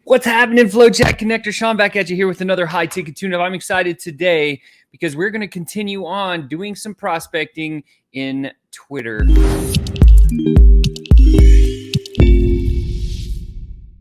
What's happening, FlowChat Connector? Sean back at you here with another high ticket tune-up. I'm excited today because we're going to continue on doing some prospecting in Twitter.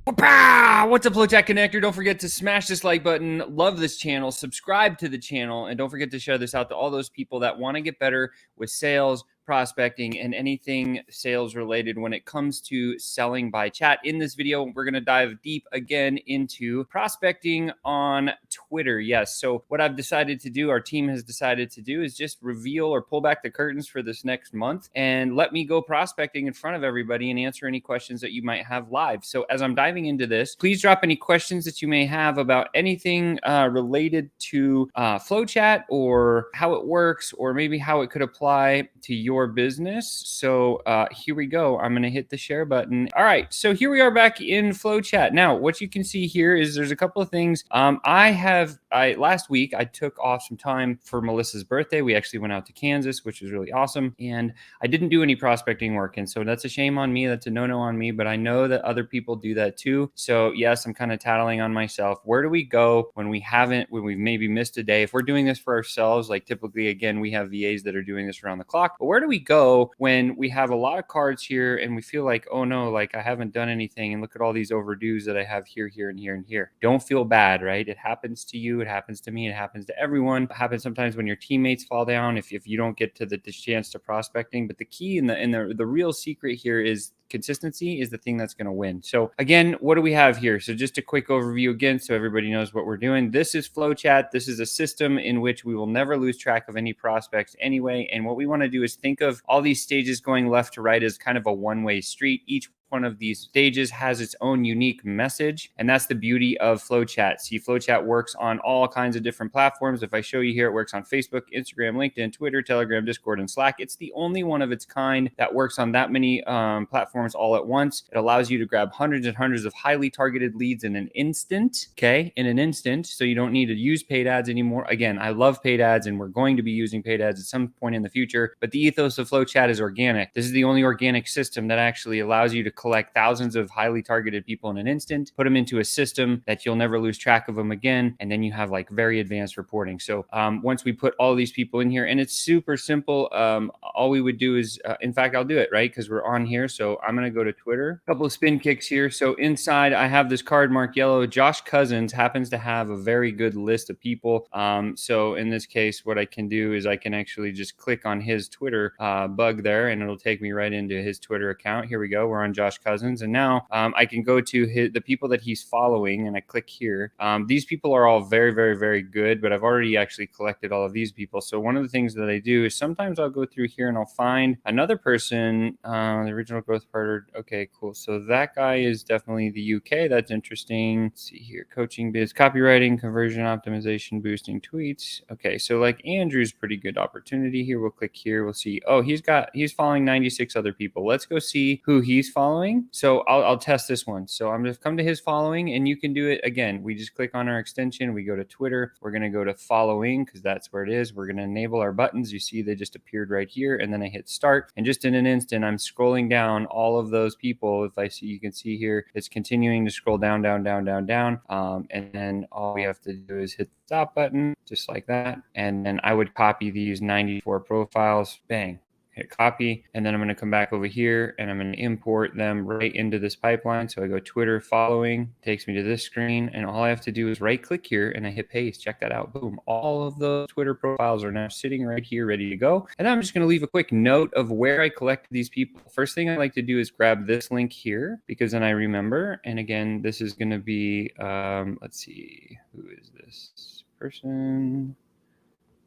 What's up, FlowChat Connector? Don't forget to smash this like button, love this channel, subscribe to the channel, and don't forget to share this out to all those people that want to get better with sales, prospecting, and anything sales related when it comes to selling by chat. In this video, we're going to dive deep again into prospecting on Twitter. Yes, so what I've decided to do, our team has decided to do, is just reveal or pull back the curtains for this next month and let me go prospecting in front of everybody and answer any questions that you might have live. So as I'm diving into this, please drop any questions that you may have about anything related to FlowChat or how it works, or maybe how it could apply to your business. So here we go. I'm going to hit the share button. All right. So here we are back in FlowChat. Now, what you can see here is there's a couple of things. Last week I took off some time for Melissa's birthday. We actually went out to Kansas, which was really awesome. And I didn't do any prospecting work. And so that's a shame on me. That's a no-no on me, but I know that other people do that too. So yes, I'm kind of tattling on myself. Where do we go when we've maybe missed a day? If we're doing this for ourselves, like typically, again, we have VAs that are doing this around the clock, but where do we go when we have a lot of cards here and we feel like, oh no, like I haven't done anything, and look at all these overdues that I have here, here, and here, and here. Don't feel bad, right? It happens to you. It happens to me. It happens to everyone. It happens sometimes when your teammates fall down if you don't get to the chance to prospecting. But the key and the real secret here is consistency is the thing that's going to win. So again, what do we have here? So just a quick overview again, so everybody knows what we're doing. This is FlowChat. This is a system in which we will never lose track of any prospects anyway. And what we want to do is think of all these stages going left to right as kind of a one-way street. Each one of these stages has its own unique message, and that's the beauty of FlowChat. See, FlowChat works on all kinds of different platforms. If I show you here, it works on Facebook, Instagram, LinkedIn, Twitter, Telegram, Discord, and Slack. It's the only one of its kind that works on that many platforms all at once. It allows you to grab hundreds and hundreds of highly targeted leads in an instant, so you don't need to use paid ads anymore. Again, I love paid ads, and we're going to be using paid ads at some point in the future, but the ethos of FlowChat is organic. This is the only organic system that actually allows you to collect thousands of highly targeted people in an instant, put them into a system that you'll never lose track of them again, and then you have like very advanced reporting. So once we put all these people in here, and it's super simple, all we would do is, in fact, I'll do it, right? Because we're on here. So I'm going to go to Twitter. A couple of spin kicks here. So inside, I have this card marked yellow. Josh Cousins happens to have a very good list of people. So in this case, what I can do is I can actually just click on his Twitter bug there, and it'll take me right into his Twitter account. Here we go. We're on Josh Cousins, and now I can go to the people that he's following, and I click here. These people are all very, very, very good, but I've already actually collected all of these people. So one of the things that I do is sometimes I'll go through here and I'll find another person, the original growth partner. Okay, cool. So that guy is definitely the UK. That's interesting. Let's see here. Coaching biz, copywriting, conversion optimization, boosting tweets. Okay, so like Andrew's pretty good opportunity here. We'll click here. We'll see. Oh, he's following 96 other people. Let's go see who he's following. So I'll test this one. So I'm just come to his following, and you can do it again. We just click on our extension. We go to Twitter. We're going to go to following because that's where it is. We're going to enable our buttons. You see they just appeared right here, and then I hit start. And just in an instant, I'm scrolling down all of those people. If I see, you can see here, it's continuing to scroll down, down, down, down, down. And then all we have to do is hit the stop button, just like that. And then I would copy these 94 profiles. Bang. Hit copy, and then I'm going to come back over here and I'm going to import them right into this pipeline. So I go Twitter following, takes me to this screen, and all I have to do is right click here and I hit paste. Check that out. Boom. All of the Twitter profiles are now sitting right here ready to go. And then I'm just going to leave a quick note of where I collected these people. First thing I like to do is grab this link here because then I remember. And again, this is going to be, let's see, who is this person?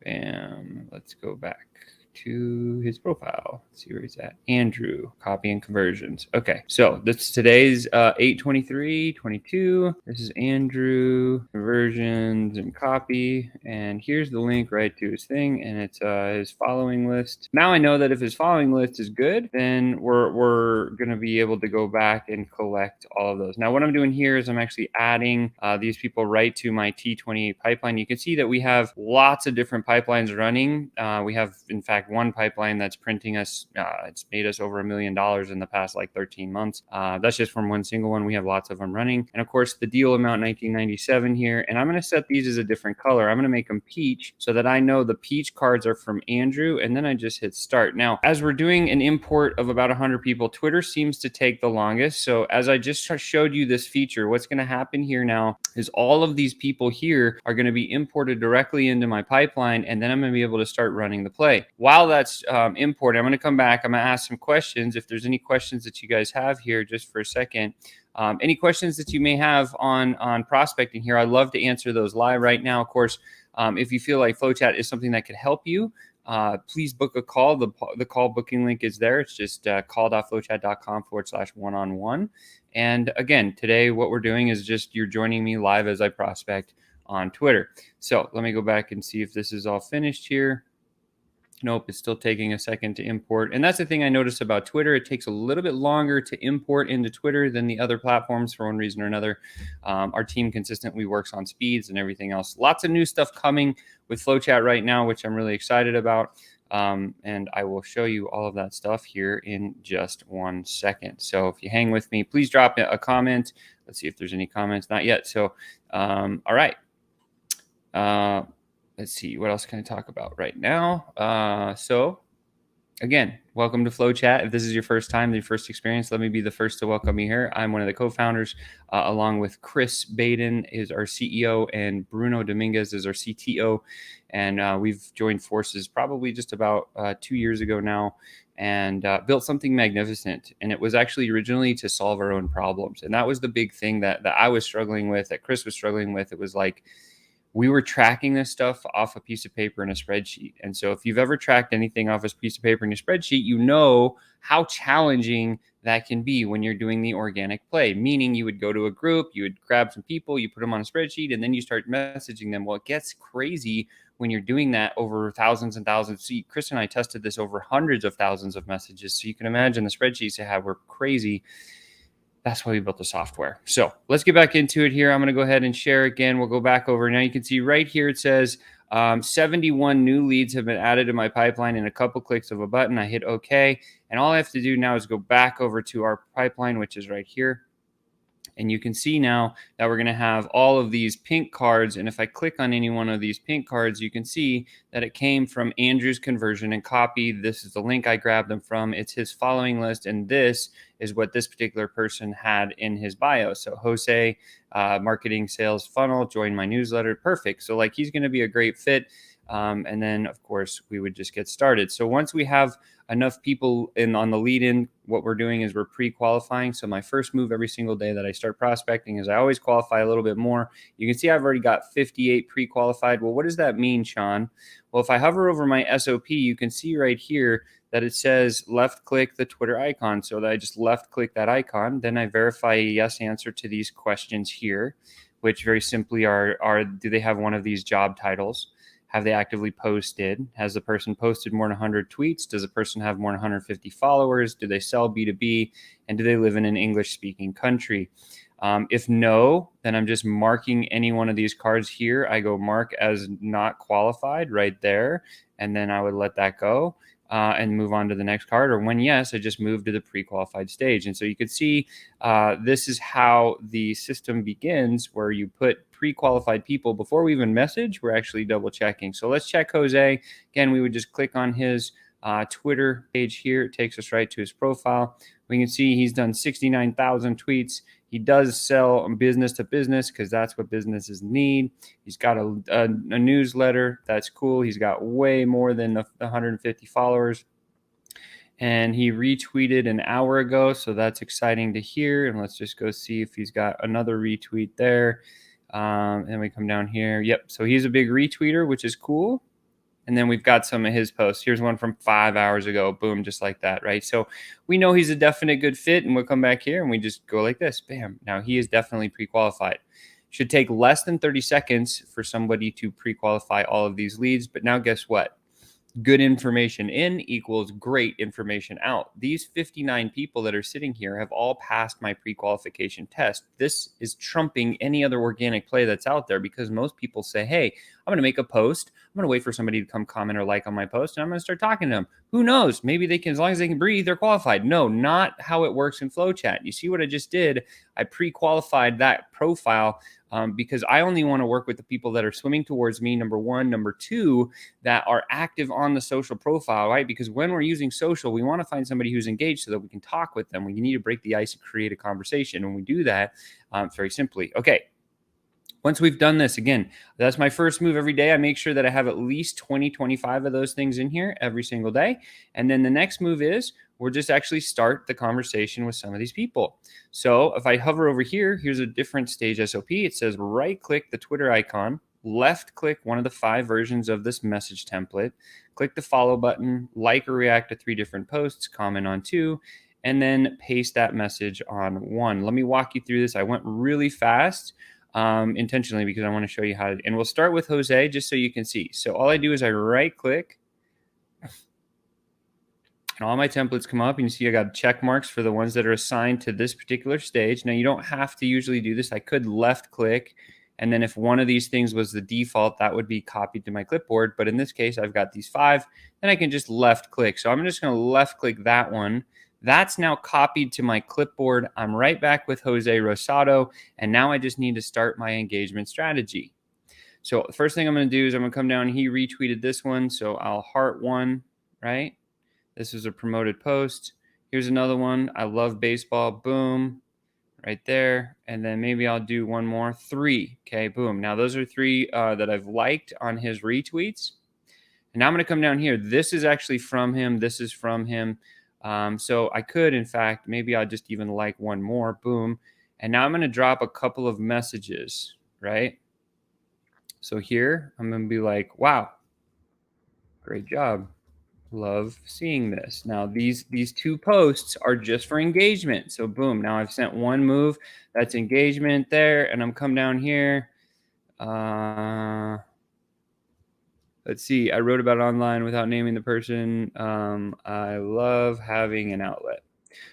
Bam. Let's go back to his profile. Let's see where he's at. Andrew, copy and conversions. Okay, so this today's 8/23/22. This is Andrew, conversions and copy, and here's the link right to his thing, and it's his following list. Now I know that if his following list is good, then we're gonna be able to go back and collect all of those. Now what I'm doing here is I'm actually adding these people right to my T28 pipeline. You can see that we have lots of different pipelines running. We have, in fact, fact, one pipeline that's printing us, it's made us over $1 million in the past like 13 months. That's just from one single one. We have lots of them running. And of course, the deal amount 1997 here. And I'm going to set these as a different color. I'm going to make them peach so that I know the peach cards are from Andrew. And then I just hit start. Now, as we're doing an import of about 100 people, Twitter seems to take the longest. So as I just showed you this feature, what's going to happen here now is all of these people here are going to be imported directly into my pipeline, and then I'm going to be able to start running the play. While that's imported, I'm going to come back. I'm going to ask some questions. If there's any questions that you guys have here, just for a second, any questions that you may have on prospecting here, I'd love to answer those live right now. Of course, if you feel like FlowChat is something that could help you, please book a call. The call booking link is there. It's just call.flowchat.com/one-on-one. And again, today what we're doing is just you're joining me live as I prospect on Twitter. So let me go back and see if this is all finished here. Nope, it's still taking a second to import. And that's the thing I noticed about Twitter. It takes a little bit longer to import into Twitter than the other platforms for one reason or another. Our team consistently works on speeds and everything else. Lots of new stuff coming with FlowChat right now, which I'm really excited about. And I will show you all of that stuff here in just 1 second. So if you hang with me, please drop a comment. Let's see if there's any comments. Not yet. So, all right. Let's see, what else can I talk about right now? So again, welcome to FlowChat. If this is your first time, your first experience, let me be the first to welcome you here. I'm one of the co-founders, along with Chris Baden is our CEO and Bruno Dominguez is our CTO. And we've joined forces probably just about 2 years ago now, and built something magnificent. And it was actually originally to solve our own problems. And that was the big thing that I was struggling with, that Chris was struggling with. It was like, we were tracking this stuff off a piece of paper in a spreadsheet. And so if you've ever tracked anything off a piece of paper in a spreadsheet, you know how challenging that can be when you're doing the organic play, meaning you would go to a group, you would grab some people, you put them on a spreadsheet, and then you start messaging them. Well, it gets crazy when you're doing that over thousands and thousands. See, Chris and I tested this over hundreds of thousands of messages. So you can imagine the spreadsheets they had were crazy. That's why we built the software. So let's get back into it here. I'm going to go ahead and share again. We'll go back over. Now you can see right here it says 71 new leads have been added to my pipeline in a couple clicks of a button. I hit OK. And all I have to do now is go back over to our pipeline, which is right here. And you can see now that we're going to have all of these pink cards. And if I click on any one of these pink cards, you can see that it came from Andrew's conversion and copy. This is the link I grabbed them from. It's his following list. And this is what this particular person had in his bio. So Jose, marketing sales funnel, join my newsletter. Perfect. So like he's going to be a great fit. And then, of course, we would just get started. So once we have enough people on the lead in, what we're doing is we're pre-qualifying. So my first move every single day that I start prospecting is I always qualify a little bit more. You can see I've already got 58 pre-qualified. Well, what does that mean, Sean? Well, if I hover over my SOP, you can see right here that it says left click the Twitter icon. So that I just left click that icon. Then I verify a yes answer to these questions here, which very simply are do they have one of these job titles? Have they actively posted? Has the person posted more than 100 tweets? Does the person have more than 150 followers? Do they sell B2B? And do they live in an English-speaking country? If no, then I'm just marking any one of these cards here. I go mark as not qualified right there, and then I would let that go. And move on to the next card. Or when yes, I just move to the pre-qualified stage. And so you can see this is how the system begins, where you put pre-qualified people before we even message. We're actually double checking. So let's check Jose. Again, we would just click on his Twitter page here. It takes us right to his profile. We can see he's done 69,000 tweets. He does sell business to business because that's what businesses need. He's got a newsletter. That's cool. He's got way more than 150 followers. And he retweeted an hour ago, so that's exciting to hear. And let's just go see if he's got another retweet there. And we come down here. Yep, so he's a big retweeter, which is cool. And then we've got some of his posts. Here's one from 5 hours ago. Boom, just like that, right? So we know he's a definite good fit, and we'll come back here and we just go like this. Bam. Now he is definitely pre-qualified. Should take less than 30 seconds for somebody to pre-qualify all of these leads. But now guess what? Good information in equals great information out. These 59 people that are sitting here have all passed my pre-qualification test. This is trumping any other organic play that's out there, because most people say, hey, I'm going to make a post. I'm going to wait for somebody to come comment or like on my post, and I'm going to start talking to them. Who knows? Maybe they can, as long as they can breathe, they're qualified. No, not how it works in FlowChat. You see what I just did? I pre-qualified that profile because I only want to work with the people that are swimming towards me, number one. Number two, that are active on the social profile, right? Because when we're using social, we want to find somebody who's engaged so that we can talk with them. We need to break the ice and create a conversation. And we do that very simply. Okay. Once we've done this, again, that's my first move every day. I make sure that I have at least 20, 25 of those things in here every single day. And then the next move is we'll just actually start the conversation with some of these people. So if I hover over here, here's a different stage SOP. It says right click the Twitter icon, left click one of the 5 versions of this message template, click the follow button, like or react to 3 different posts, comment on 2, and then paste that message on 1. Let me walk you through this. I went really fast intentionally because I want to show you how to, and we'll start with Jose just so you can see. So all I do is I right click and all my templates come up, and you see I got check marks for the ones that are assigned to this particular stage. Now you don't have to usually do this. I could left click, and then if one of these things was the default, that would be copied to my clipboard. But in this case, I've got these 5, then I can just left click. So I'm just going to left click that one. That's now copied to my clipboard. I'm right back with Jose Rosado, and now I just need to start my engagement strategy. So the first thing I'm going to do is I'm going to come down. He retweeted this one, so I'll heart one, right? This is a promoted post. Here's another one. I love baseball. Boom, right there. And then maybe I'll do one more. 3. Okay, boom. Now those are 3 that I've liked on his retweets. And now I'm going to come down here. This is actually from him. This is from him. So I could, in fact, maybe I'll just even like one more. Boom. And now I'm going to drop a couple of messages, right? So here I'm going to be like, wow, great job. Love seeing this. Now these 2 posts are just for engagement. So boom, now I've sent one move. That's engagement there. And I'm come down here. Let's see. I wrote about it online without naming the person. I love having an outlet,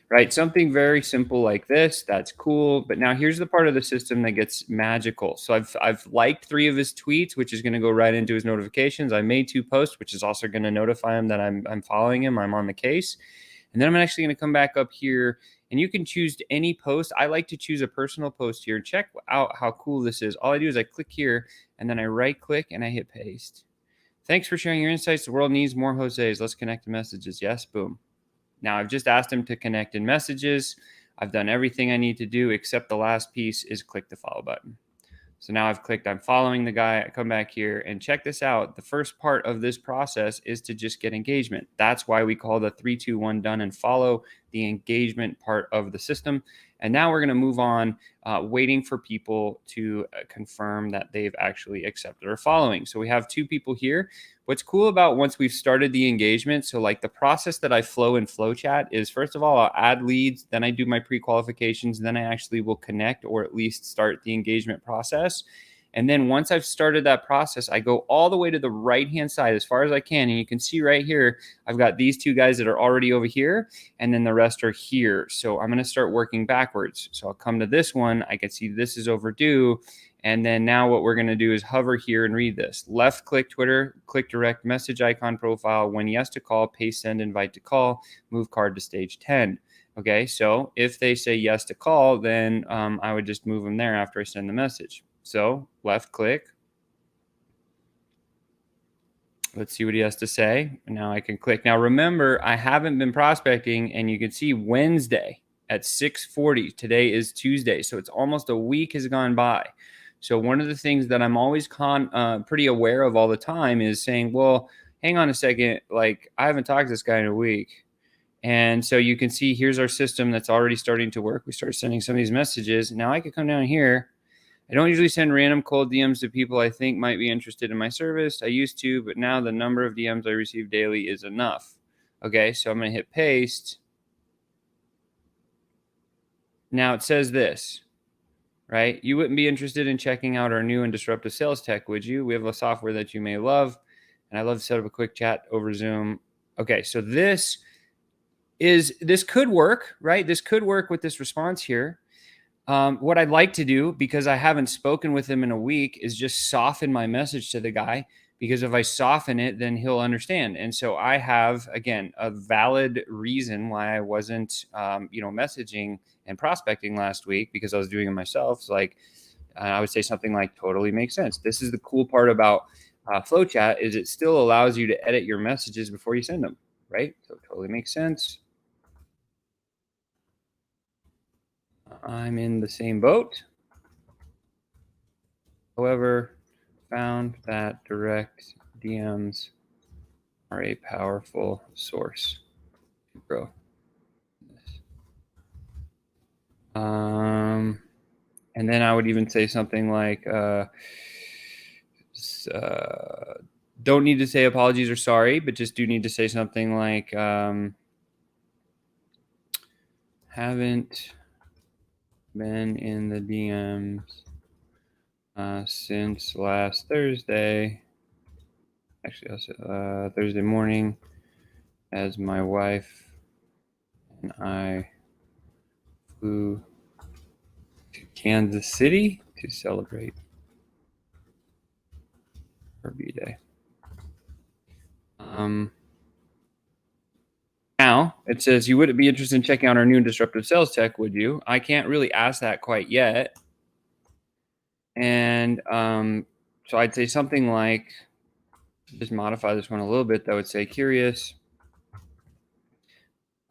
right? Something very simple like this. That's cool. But now here's the part of the system that gets magical. So I've liked 3 of his tweets, which is going to go right into his notifications. I made 2 posts, which is also going to notify him that I'm following him. I'm on the case. And then I'm actually going to come back up here, and you can choose any post. I like to choose a personal post here. Check out how cool this is. All I do is I click here, and then I right click and I hit paste. Thanks for sharing your insights. The world needs more Jose's. Let's connect to messages. Yes, boom. Now I've just asked him to connect in messages. I've done everything I need to do except the last piece is click the follow button. So now I've clicked, I'm following the guy. I come back here and check this out. The first part of this process is to just get engagement. That's why we call the 3, 2, 1 done and follow the engagement part of the system. And now we're going to move on, waiting for people to confirm that they've actually accepted our following. So we have 2 people here. What's cool about once we've started the engagement, so like the process that I flow in FlowChat is, first of all, I'll add leads, then I do my pre-qualifications, then I actually will connect or at least start the engagement process. And then once I've started that process, I go all the way to the right-hand side as far as I can. And you can see right here, I've got these 2 guys that are already over here, and then the rest are here. So I'm going to start working backwards. So I'll come to this one. I can see this is overdue. And then now what we're going to do is hover here and read this. Left click Twitter, click direct message icon profile. When yes to call, paste send invite to call, move card to stage 10. Okay, so if they say yes to call, then I would just move them there after I send the message. So left click. Let's see what he has to say. Now I can click. Now remember, I haven't been prospecting, and you can see Wednesday at 6:40. Today is Tuesday, so it's almost a week has gone by. So one of the things that I'm always pretty aware of all the time is saying, well, hang on a second, like I haven't talked to this guy in a week. And so you can see here's our system that's already starting to work. We start sending some of these messages. Now I can come down here. I don't usually send random cold DMs to people I think might be interested in my service. I used to, but now the number of DMs I receive daily is enough. Okay, so I'm going to hit paste. Now it says this, right? You wouldn't be interested in checking out our new and disruptive sales tech, would you? We have a software that you may love. And I love to set up a quick chat over Zoom. Okay, so this could work, right? This could work with this response here. What I'd like to do, because I haven't spoken with him in a week, is just soften my message to the guy. Because if I soften it, then he'll understand. And so I have, again, a valid reason why I wasn't, messaging and prospecting last week, because I was doing it myself. It's like, I would say something like, totally makes sense. This is the cool part about FlowChat, is it still allows you to edit your messages before you send them, right? So it totally makes sense. I'm in the same boat. However, found that direct DMs are a powerful source to grow. And then I would even say something like, don't need to say apologies or sorry, but just do need to say something like, haven't been in the DMs since last Thursday. Actually, I'll say Thursday morning, as my wife and I flew to Kansas City to celebrate her B-Day. Now it says, you wouldn't be interested in checking out our new disruptive sales tech, would you? I can't really ask that quite yet. And so I'd say something like, just modify this one a little bit. That would say, curious.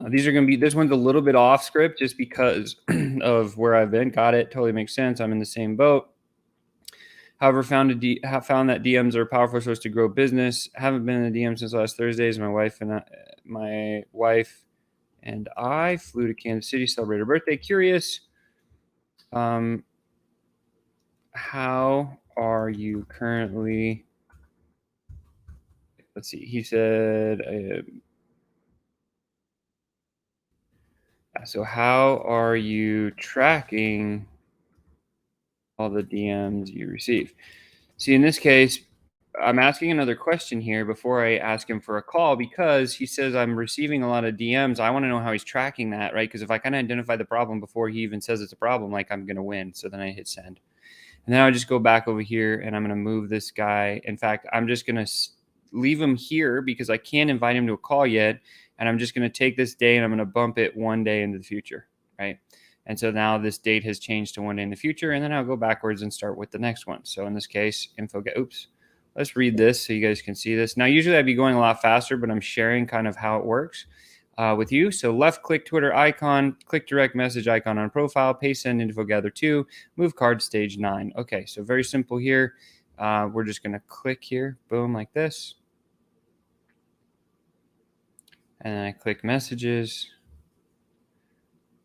These are going to be, this one's a little bit off script just because of where I've been. Got it. Totally makes sense. I'm in the same boat. However, found that DMs are a powerful source to grow business. Haven't been in the DM since last Thursdays. My wife and I flew to Kansas City to celebrate her birthday. Curious, how are you currently? Let's see. He said, so how are you tracking all the DMs you receive? See, in this case, I'm asking another question here before I ask him for a call, because he says I'm receiving a lot of DMs. I want to know how he's tracking that, right? Because if I kind of identify the problem before he even says it's a problem, like, I'm going to win. So then I hit send. And then I just go back over here and I'm going to move this guy. In fact, I'm just going to leave him here because I can't invite him to a call yet. And I'm just going to take this day and I'm going to bump it one day into the future, right? And so now this date has changed to one day in the future, and then I'll go backwards and start with the next one. So in this case, let's read this so you guys can see this. Now, usually I'd be going a lot faster, but I'm sharing kind of how it works with you. So left click Twitter icon, click direct message icon on profile, paste send info gather 2, move card stage 9. Okay, so very simple here. We're just going to click here, boom, like this. And then I click messages.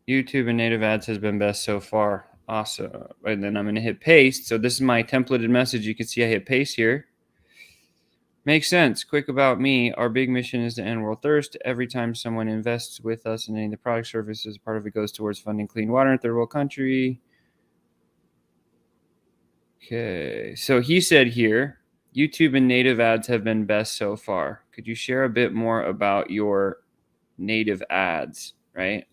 YouTube and native ads has been best so far. Awesome. And then I'm going to hit paste. So this is my templated message. You can see I hit paste here. Makes sense. Quick about me. Our big mission is to end world thirst. Every time someone invests with us in any of the product services, part of it goes towards funding clean water in third world country. Okay. So he said here, YouTube and native ads have been best so far. Could you share a bit more about your native ads, right?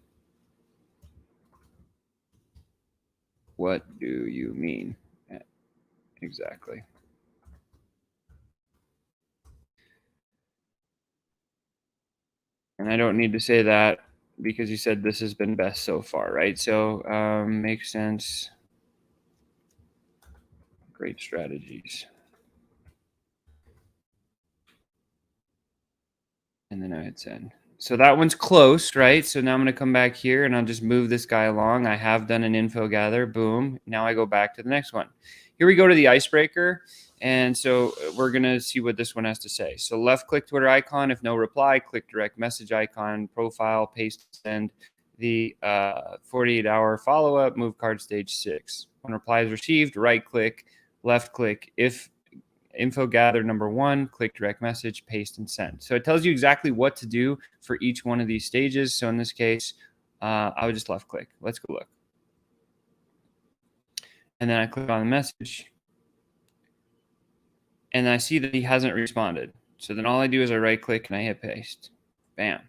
What do you mean? Exactly. And I don't need to say that because you said this has been best so far, right? So makes sense. Great strategies. And then I hit send. So that one's close, right? So now I'm going to come back here and I'll just move this guy along. I have done an info gather. Boom. Now I go back to the next one. Here we go to the icebreaker. And so we're going to see what this one has to say. So left click Twitter icon. If no reply, click direct message icon, profile, paste, send. The 48-hour follow-up, move card stage 6. When reply is received, right click, left click. If info gather number 1, click direct message, paste, and send. So it tells you exactly what to do for each one of these stages. So in this case, I would just left click. Let's go look. And then I click on the message. And I see that he hasn't responded. So then all I do is I right click and I hit paste. Bam.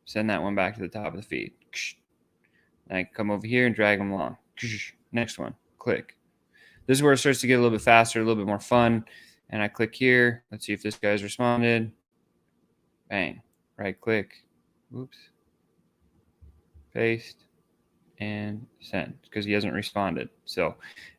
Send that one back to the top of the feed. And I come over here and drag them along. Next one, click. This is where it starts to get a little bit faster, a little bit more fun. And I click here. Let's see if this guy's responded. Bang. Right click. Oops. Paste. And send, because he hasn't responded. So,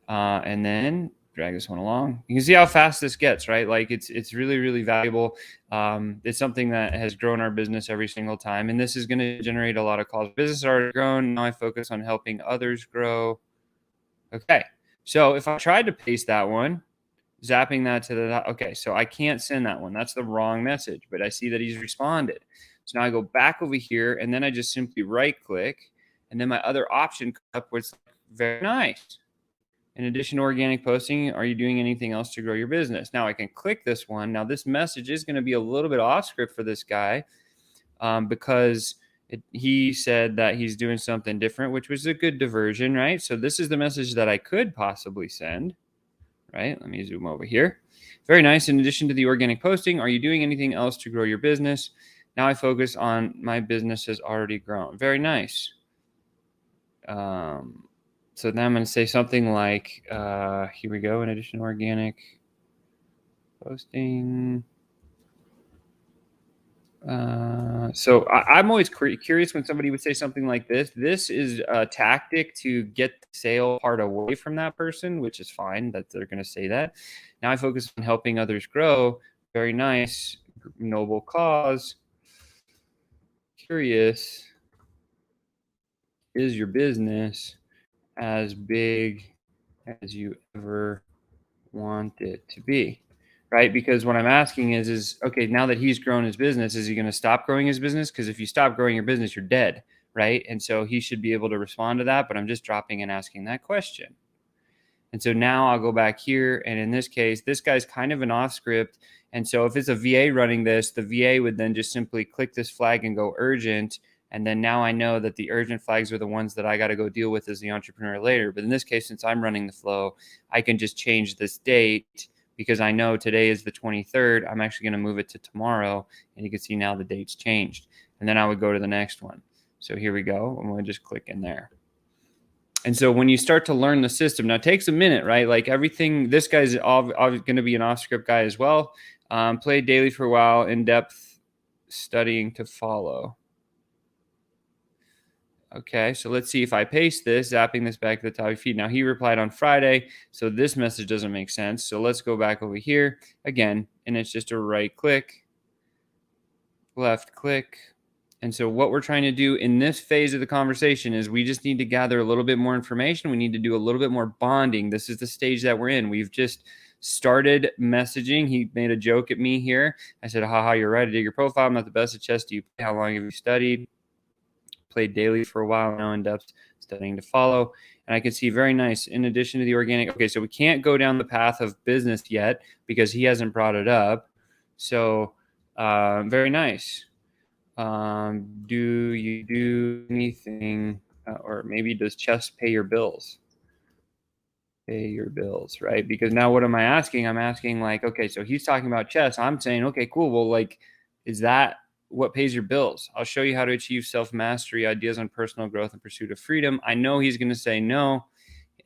and then drag this one along. You can see how fast this gets, right? Like it's really, really valuable. It's something that has grown our business every single time. And this is going to generate a lot of calls. Business already grown. Now I focus on helping others grow. Okay. So if I tried to paste that one, zapping that to the, okay, so I can't send that one. That's the wrong message, but I see that he's responded. So now I go back over here and then I just simply right click. And then my other option comes up was very nice. In addition to organic posting, are you doing anything else to grow your business? Now I can click this one. Now this message is going to be a little bit off script for this guy because he said that he's doing something different, which was a good diversion, right? So this is the message that I could possibly send, right? Let me zoom over here. Very nice. In addition to the organic posting, are you doing anything else to grow your business? Now I focus on my business has already grown. Very nice. So then I'm going to say something like, here we go. In addition to organic posting. So I'm always curious when somebody would say something like this. This is a tactic to get the sale part away from that person, which is fine that they're going to say that. Now I focus on helping others grow. Very nice. Noble cause. Curious. Is your business as big as you ever want it to be? Right? Because what I'm asking is okay, now that he's grown his business, is he going to stop growing his business? Because if you stop growing your business, you're dead, right? And so he should be able to respond to that, but I'm just dropping and asking that question. And so now I'll go back here. And in this case, this guy's kind of an off script. And so if it's a VA running this, the VA would then just simply click this flag and go urgent. And then now I know that the urgent flags are the ones that I got to go deal with as the entrepreneur later. But in this case, since I'm running the flow, I can just change this date because I know today is the 23rd. I'm actually going to move it to tomorrow. And you can see now the date's changed. And then I would go to the next one. So here we go. I'm going to just click in there. And so when you start to learn the system, now it takes a minute, right? Like everything, this guy's going to be an off-script guy as well. Played daily for a while, in-depth studying to follow. Okay, so let's see if I paste this, zapping this back to the top of your feed. Now he replied on Friday, so this message doesn't make sense. So let's go back over here again, and it's just a right click, left click. And so what we're trying to do in this phase of the conversation is we just need to gather a little bit more information. We need to do a little bit more bonding. This is the stage that we're in. We've just started messaging. He made a joke at me here. I said, haha, you're right. I dig your profile. I'm not the best at chess. Do you play? How long have you studied? Played daily for a while now, in depth studying to follow. And I can see very nice. In addition to the organic. Okay, so we can't go down the path of business yet because he hasn't brought it up. So very nice. Do you do anything, or maybe does chess pay your bills? Pay your bills, right? Because now what am I asking? I'm asking like, okay, so he's talking about chess. I'm saying, okay, cool. Well, like, is that what pays your bills? I'll show you how to achieve self-mastery, ideas on personal growth and pursuit of freedom. I know he's going to say no.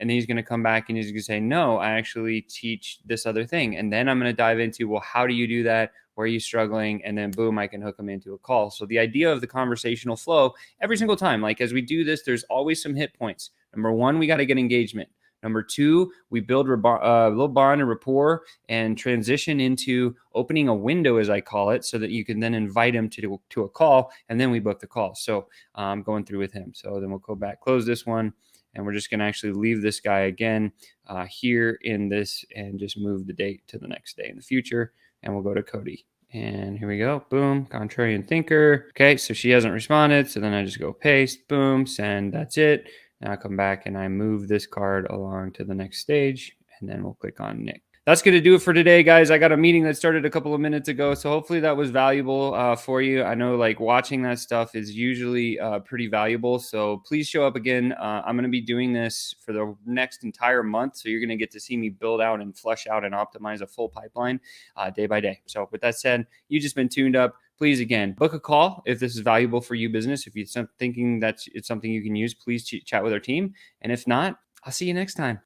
And then he's going to come back and he's going to say, no, I actually teach this other thing. And then I'm going to dive into, well, how do you do that? Where are you struggling? And then boom, I can hook them into a call. So the idea of the conversational flow every single time, like as we do this, there's always some hit points. Number one, we got to get engagement. Number two, we build a little bond and rapport and transition into opening a window, as I call it, so that you can then invite him to a call. And then we book the call. So I'm going through with him. So then we'll go back, close this one. And we're just going to actually leave this guy again here in this and just move the date to the next day in the future. And we'll go to Cody. And here we go. Boom. Contrarian thinker. Okay. So she hasn't responded. So then I just go paste. Boom. Send. That's it. Now I come back and I move this card along to the next stage. And then we'll click on Nick. That's going to do it for today, guys. I got a meeting that started a couple of minutes ago, so hopefully that was valuable for you. I know like watching that stuff is usually pretty valuable, so please show up again. I'm going to be doing this for the next entire month, so you're going to get to see me build out and flush out and optimize a full pipeline day by day. So with that said, you've just been tuned up. Please, again, book a call if this is valuable for you business. If you're thinking that it's something you can use, please chat with our team. And if not, I'll see you next time.